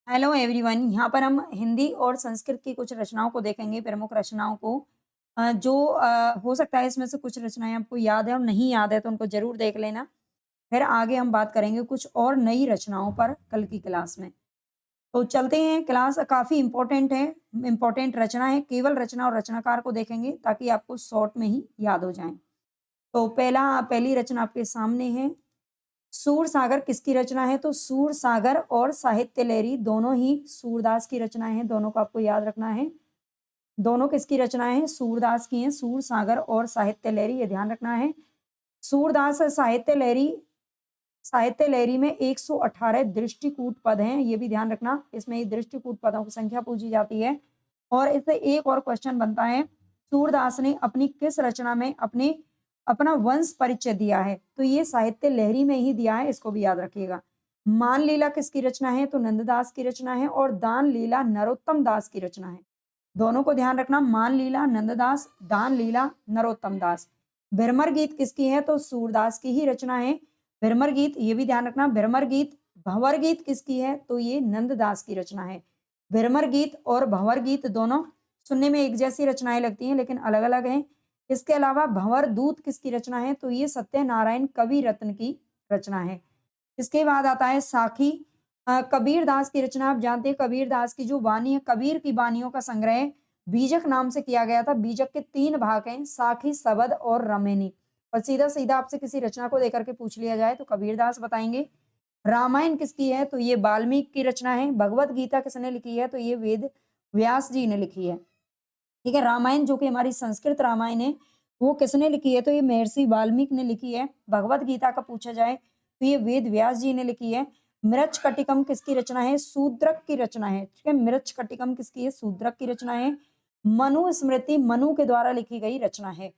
Hello everyone. यहाँ पर हम हिंदी और संस्कृत की कुछ रचनाओं को देखेंगे, प्रमुख रचनाओं को। जो हो सकता है इसमें से कुछ रचनाएँ आपको याद है और नहीं याद है तो उनको ज़रूर देख लेना। फिर आगे हम बात करेंगे कुछ और नई रचनाओं पर कल की क्लास में। तो चलते हैं, क्लास काफ़ी इम्पोर्टेंट है, इम्पोर्टेंट रचना है। केवल रचना और रचनाकार को देखेंगे ताकि आपको शॉर्ट में ही याद हो जाएँ। तो पहली रचना आपके सामने है। सूरसागर किसकी रचना है? तो सूरसागर और साहित्य लहरी दोनों ही सूरदास की रचनाएँ हैं, दोनों को आपको याद रखना है। दोनों किसकी रचनाएँ हैं? सूरदास की हैं, सूरसागर और साहित्य लहरी, ये ध्यान रखना है। सूरदास साहित्य लहरी में 118 दृष्टिकूट पद हैं, ये भी ध्यान रखना। इसमें ये दृष्टिकूट पदों की संख्या पूछी जाती है। और इससे एक और क्वेश्चन बनता है, सूरदास ने अपनी किस रचना में अपना वंश परिचय दिया है? तो ये साहित्य लहरी में ही दिया है, इसको भी याद रखिएगा। मान लीला किसकी रचना है? तो नंददास की रचना है। और दान लीला नरोत्तम दास की रचना है। दोनों को ध्यान रखना, मान लीला नंददास, दान लीला नरोत्तम दास। भ्रमर गीत किसकी है? तो सूरदास की ही रचना है। भ्रमर गीत, ये भी ध्यान रखना, भ्रमर गीत। भंवर गीत किसकी है? तो ये नंददास की रचना है। भ्रमर गीत और भंवर गीत दोनों सुनने में एक जैसी रचनाएं लगती हैं लेकिन अलग अलग हैं। इसके अलावा भंवर दूत किसकी रचना है? तो ये सत्यनारायण कवि रत्न की रचना है। इसके बाद आता है साखी। कबीर दास की रचना, आप जानते हैं कबीर दास की जो वाणी है, कबीर की वाणियों का संग्रह बीजक नाम से किया गया था। बीजक के 3 भाग हैं, साखी, सबद और रमेनी। और सीधा-सीधा आपसे किसी रचना को देकर के पूछ लिया जाए तो कबीर दास बताएँगे। रामायण किसकी है? तो ये वाल्मीकि की रचना है। भगवत गीता किसने लिखी है? तो ये वेद व्यास जी ने लिखी है। ठीक है, रामायण जो कि हमारी संस्कृत रामायण है, वो किसने लिखी है? तो ये महर्षि वाल्मीकि ने लिखी है। भगवत गीता का पूछा जाए तो ये वेद व्यास जी ने लिखी है। मृच्छकटिकम किसकी रचना है? शूद्रक की रचना है। ठीक है, मृच्छकटिकम किसकी है? शूद्रक की रचना है। मनुस्मृति मनु के द्वारा लिखी गई रचना है।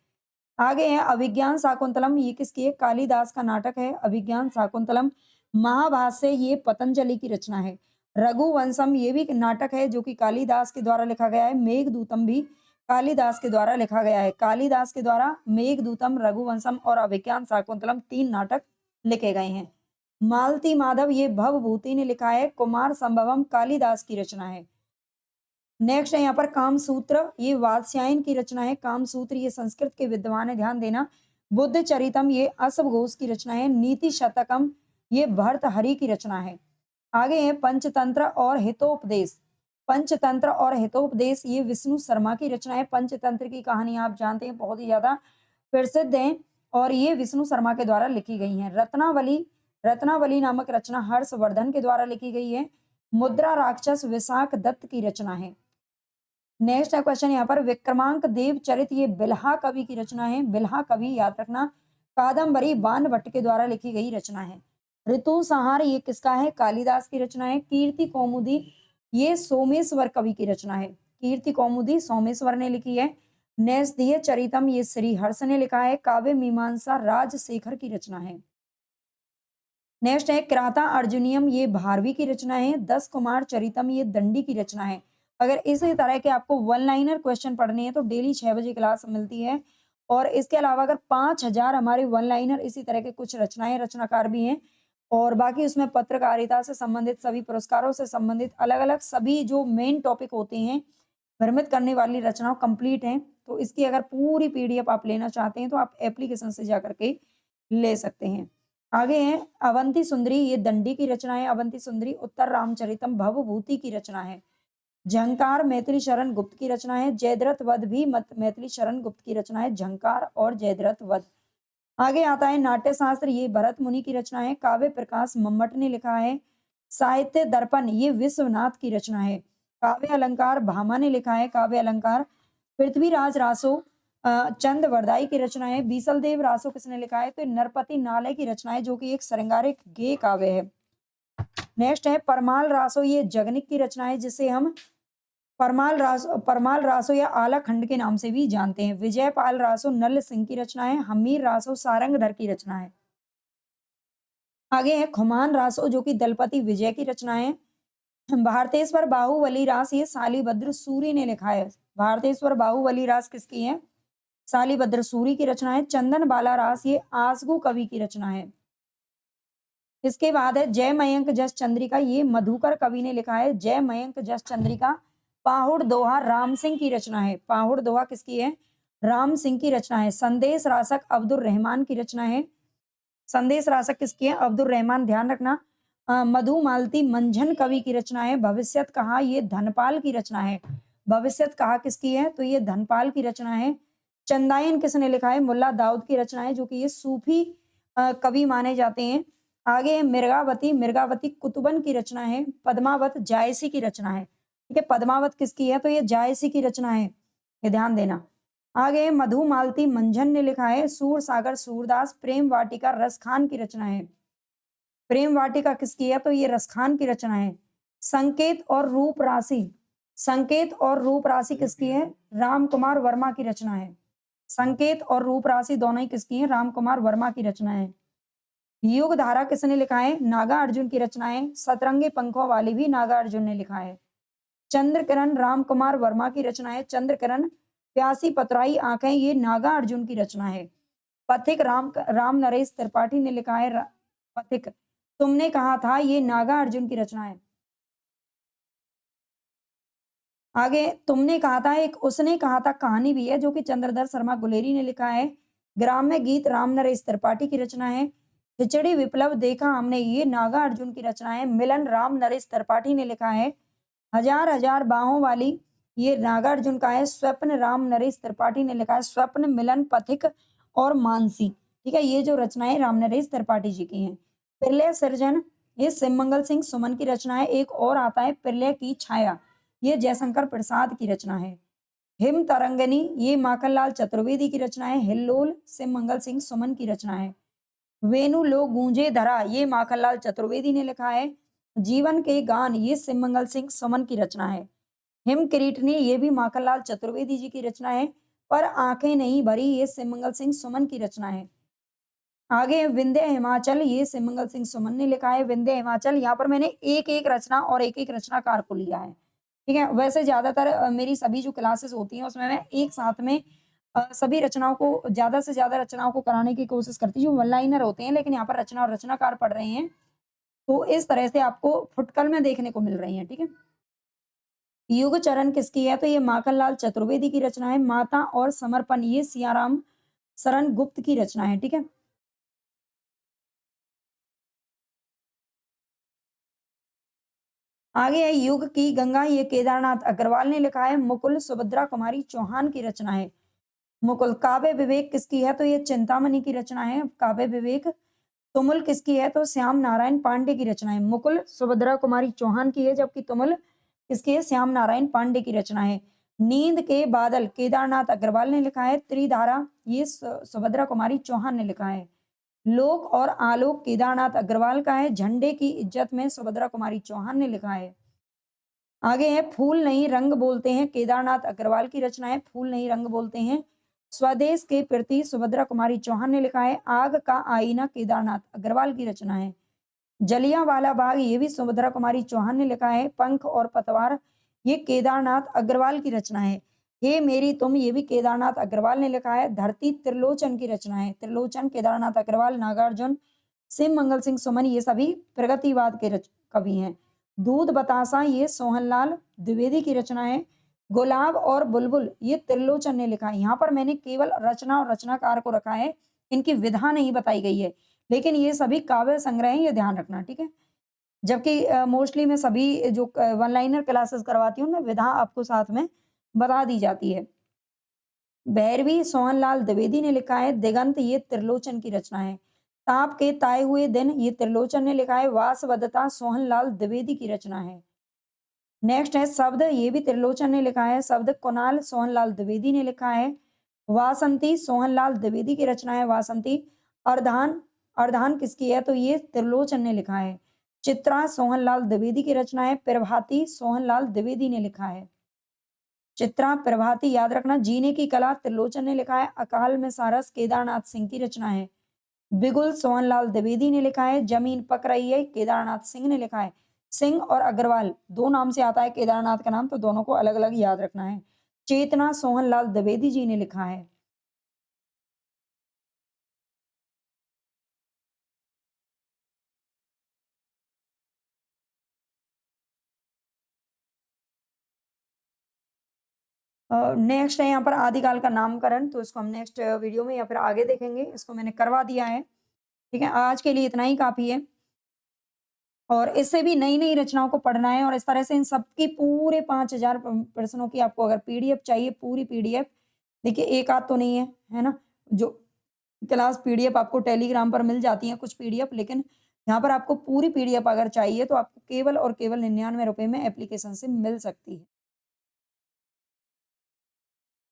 आगे है अभिज्ञान शाकुंतलम, ये किसकी है? कालिदास का नाटक है अभिज्ञान शाकुंतलम। महाभाष्य, ये पतंजलि की रचना है। रघुवंशम, ये भी एक नाटक है जो कि कालिदास के द्वारा लिखा गया है। मेघदूतम भी कालिदास के द्वारा लिखा गया है। कालिदास के द्वारा मेघदूतम, रघुवंशम और अभिज्ञान शाकुंतलम 3 नाटक लिखे गए हैं। मालती माधव, ये भवभूति ने लिखा है। कुमार संभवम कालिदास की रचना है। नेक्स्ट है यहाँ पर कामसूत्र, ये वात्स्यायन की रचना है। कामसूत्र ये संस्कृत के विद्वान है, ध्यान देना। बुद्ध चरितम, ये असव घोष की रचना है। नीति शतकम, ये भर्तहरि की रचना है। आगे है पंचतंत्र और हितोपदेश। पंचतंत्र और हितोपदेश, ये विष्णु शर्मा की रचना है। पंचतंत्र की कहानी आप जानते हैं, बहुत ही ज्यादा प्रसिद्ध है और ये विष्णु शर्मा के द्वारा लिखी गई है। रत्नावली, रत्नावली नामक रचना हर्षवर्धन के द्वारा लिखी गई है। मुद्रा राक्षस विशाख दत्त की रचना है। नेक्स्ट है क्वेश्चन यहाँ पर, विक्रमांक देव चरित, ये बिल्हा कवि की रचना है। बिल्हा कवि, याद रखना। कादम्बरी बाण भट्ट के द्वारा लिखी गई रचना है। ऋतु संहार, ये किसका है? कालिदास की रचना है। कीर्ति कौमुदी, ये सोमेश्वर कवि की रचना है। कीर्ति कौमुदी सोमेश्वर ने लिखी है। नैषधीय चरितम, ये श्री हर्ष ने लिखा है। काव्य मीमांसा राजशेखर की रचना है। नेक्स्ट है क्राता अर्जुनियम, ये भारवी की रचना है। 10 कुमार चरितम, ये दंडी की रचना है। अगर इसी तरह के आपको वन लाइनर क्वेश्चन पढ़ने हैं तो डेली 6 बजे क्लास मिलती है। और इसके अलावा अगर 5000 हमारे वन लाइनर इसी तरह के कुछ रचनाएं, रचनाकार भी हैं और बाकी उसमें पत्रकारिता से संबंधित सभी पुरस्कारों से संबंधित अलग अलग सभी जो मेन टॉपिक होते हैं, भ्रमित करने वाली रचनाओं कंप्लीट हैं। तो इसकी अगर पूरी पीडीएफ आप लेना चाहते हैं तो आप एप्लीकेशन से जा करके ले सकते हैं। आगे है अवंती सुंदरी, ये दंडी की रचना है। अवंती सुंदरी उत्तर रामचरितम भवभूति की रचना है। झंकार मैथिली शरण गुप्त की रचना है। जयद्रथ वध भी मैथिली शरण गुप्त की रचना है। झंकार और जयद्रथ वध। आगे आता है नाट्य शास्त्र, ये भरत मुनि की रचना है। काव्य प्रकाश मम्मट ने लिखा है। साहित्य दर्पण, ये विश्वनाथ की रचना है। काव्य अलंकार भामा ने लिखा है। काव्य अलंकार पृथ्वीराज रासो चंद वरदाई की रचना है। बीसल देव रासो किसने लिखा है? तो नरपति नालय की रचना है जो कि एक श्रृंगारिक गेय काव्य है। नेक्स्ट है परमाल रासो, ये जगनिक की रचना है जिसे हम परमाल रासो या आला खंड के नाम से भी जानते हैं। विजयपाल रासो नल सिंह की रचना है। हमीर रासो सारंगधर की रचना है। आगे है खुमान रासो जो कि दलपति विजय की रचना है। भारतेश्वर बाहुबली रास, ये शालिभद्र सूरी ने लिखा है। भारतेश्वर बाहुबली रास किसकी है? शालिभद्र सूरी की रचना है। चंदन बाला रास, ये आसगु कवि की रचना है। इसके बाद है जय मयंक जस चंद्रिका, ये मधुकर कवि ने लिखा है। जय मयंक जस चंद्रिका। पाहुड़ दोहा राम सिंह की रचना है। पाहुड़ दोहा किसकी है? राम सिंह की रचना है। संदेश रासक अब्दुल रहमान की रचना है। संदेश रासक किसकी है? अब्दुल रहमान, ध्यान रखना। मधुमालती मंझन कवि की रचना है। भविष्यत कहा, ये धनपाल की रचना है। भविष्यत कहा किसकी है? तो ये धनपाल की रचना है। चंदायन किसने लिखा है? मुल्ला दाऊद की रचना है, जो कि ये सूफी कवि माने जाते हैं। आगे मिर्गावती, मिर्गावती कुतुबन की रचना है। पद्मावत जायसी की रचना है। ठीक है, पद्मावत किसकी है? तो ये जायसी की रचना है, ये ध्यान देना। आगे मधुमालती मंझन ने लिखा है। सूर सागर सूरदास। प्रेम वाटिका रसखान की रचना है। प्रेम वाटिका किसकी है? तो ये रसखान की रचना है। संकेत और रूप राशि, संकेत और रूप राशि किसकी है? राम कुमार वर्मा की रचना है। संकेत और रूप राशि दोनों ही किसकी है? राम कुमार वर्मा की रचना है। युग धारा किसने लिखा है? नागा अर्जुन की रचना है। सतरंगी पंखों वाली भी नागा अर्जुन ने लिखा है। चंद्र किरण राम कुमार वर्मा की रचना है। चंद्र किरण। प्यासी पतराई आंखें, ये नागा अर्जुन की रचना है। पथिक राम राम नरेश त्रिपाठी ने लिखा है। पथिक तुमने कहा था, ये नागा अर्जुन की रचना है। आगे तुमने कहा था, एक उसने कहा था कहानी भी है, जो कि चंद्रधर शर्मा गुलेरी ने लिखा है। ग्राम्य गीत राम नरेश त्रिपाठी की रचना है। खिचड़ी विप्लव देखा हमने, ये नागा अर्जुन की रचना है। मिलन राम नरेश त्रिपाठी ने लिखा है। हजार हजार बाहों वाली, ये नागा अर्जुन का है। स्वप्न राम नरेश त्रिपाठी ने लिखा है। स्वप्न मिलन पथिक और मानसी, ठीक है, ये जो रचनाएं राम नरेश त्रिपाठी जी की हैं। प्रलय सृजन, ये शिवमंगल सिंह सुमन की रचना है। एक और आता है प्रलय की छाया, ये जयशंकर प्रसाद की रचना है। हिम तरंगनी, ये माखनलाल चतुर्वेदी की रचना है। हिल्लोल शिवमंगल सिंह सुमन की रचना है। वेणु लो गूंजे धरा, ये माखनलाल चतुर्वेदी ने लिखा है। जीवन के गान, ये शिवमंगल सिंह सुमन की रचना है। हिम किरीटनी, ये भी माखनलाल चतुर्वेदी जी की रचना है। पर आंखें नहीं भरी, ये शिवमंगल सिंह सुमन की रचना है। आगे विंध्य हिमाचल, ये शिवमंगल सिंह सुमन ने लिखा है। विंध्य हिमाचल, यहाँ पर मैंने एक एक रचना और एक एक रचनाकार को लिया है। ठीक है, वैसे ज्यादातर मेरी सभी जो क्लासेस होती हैं उसमें मैं एक साथ में सभी रचनाओं को, ज्यादा से ज्यादा रचनाओं को कराने की कोशिश करती हूँ। जो वन लाइनर होते हैं, लेकिन यहाँ पर रचना और रचनाकार पढ़ रहे हैं, तो इस तरह से आपको फुटकल में देखने को मिल रही है। ठीक है, युग चरण किसकी है? तो ये माखनलाल चतुर्वेदी की रचना है। माता और समर्पण, ये सियाराम शरण गुप्त की रचना है। ठीक है, आगे है युग की गंगा, ये केदारनाथ अग्रवाल ने लिखा है। मुकुल सुभद्रा कुमारी चौहान की रचना है। मुकुल। काव्य विवेक किसकी है? तो ये चिंतामणि की रचना है, काव्य विवेक। तुमुल किसकी है? तो श्याम नारायण पांडे की रचना है। मुकुल सुभद्रा कुमारी चौहान की है, जबकि तुमुल किसकी है? श्याम नारायण पांडे की रचना है। नींद के बादल केदारनाथ अग्रवाल ने लिखा है। त्रिधारा, ये सुभद्रा कुमारी चौहान ने लिखा है। लोक और आलोक केदारनाथ अग्रवाल का है। झंडे की इज्जत में सुभद्रा कुमारी चौहान ने लिखा है। आगे है फूल नहीं रंग बोलते हैं, केदारनाथ अग्रवाल की रचना है। फूल नहीं रंग बोलते हैं। स्वदेश के प्रति सुभद्रा कुमारी चौहान ने लिखा है। आग का आईना केदारनाथ अग्रवाल की रचना है। जलियांवाला बाग, ये भी सुभद्रा कुमारी चौहान ने लिखा है। पंख और पतवार, ये केदारनाथ अग्रवाल की रचना है। हे मेरी तुम, ये भी केदारनाथ अग्रवाल ने लिखा है। धरती त्रिलोचन की रचना है। त्रिलोचन केदारनाथ अग्रवाल। नागार्जुन शिव मंगल सिंह सुमन, ये सभी प्रगतिवाद के कवि हैं। दूध बतासा, ये सोहनलाल द्विवेदी की रचना है। गुलाब और बुलबुल, ये त्रिलोचन ने लिखा है। यहाँ पर मैंने केवल रचना और रचनाकार को रखा है, इनकी विधा नहीं बताई गई है, लेकिन ये सभी काव्य संग्रह हैं, ये ध्यान रखना। ठीक है, जबकि मोस्टली मैं सभी जो वन लाइनर क्लासेस करवाती हूँ, मैं विधा आपको साथ में बता दी जाती है। भैरवी सोहनलाल द्विवेदी ने लिखा है। दिगंत, ये त्रिलोचन की रचना है। ताप के ताए हुए दिन, ये त्रिलोचन ने लिखा है। वासवदता सोहनलाल द्विवेदी की रचना है। नेक्स्ट है शब्द, ये भी त्रिलोचन ने लिखा है। शब्द कुणाल सोहनलाल द्विवेदी ने लिखा है। वासंती सोहनलाल द्विवेदी की रचना है। वासंती। अर्धान, अर्धान किसकी है? तो ये त्रिलोचन ने लिखा है। चित्रा सोहनलाल द्विवेदी की रचना है। प्रभाती सोहनलाल द्विवेदी ने लिखा है। चित्रा प्रभाती याद रखना। जीने की कला त्रिलोचन ने लिखा है। अकाल में सारस केदारनाथ सिंह की रचना है। बिगुल सोहनलाल द्विवेदी ने लिखा है। जमीन पक रही है केदारनाथ सिंह ने लिखा है। सिंह और अग्रवाल दो नाम से आता है केदारनाथ का नाम, तो दोनों को अलग अलग याद रखना है। चेतना सोहनलाल द्विवेदी जी ने लिखा है। नेक्स्ट है यहाँ पर आदिकाल का नामकरण, तो इसको हम नेक्स्ट वीडियो में या फिर आगे देखेंगे। इसको मैंने करवा दिया है। ठीक है, आज के लिए इतना ही काफ़ी है। और इससे भी नई-नई रचनाओं को पढ़ना है और इस तरह से इन सबकी पूरे 5000 प्रश्नों की आपको अगर पीडीएफ चाहिए, पूरी पीडीएफ, देखिए एक आध तो नहीं है ना? जो क्लास पीडीएफ आपको टेलीग्राम पर मिल जाती हैं कुछ पीडीएफ, लेकिन यहाँ पर आपको पूरी पीडीएफ अगर चाहिए तो आपको केवल और केवल 99 रुपए में एप्लीकेशन से मिल सकती है।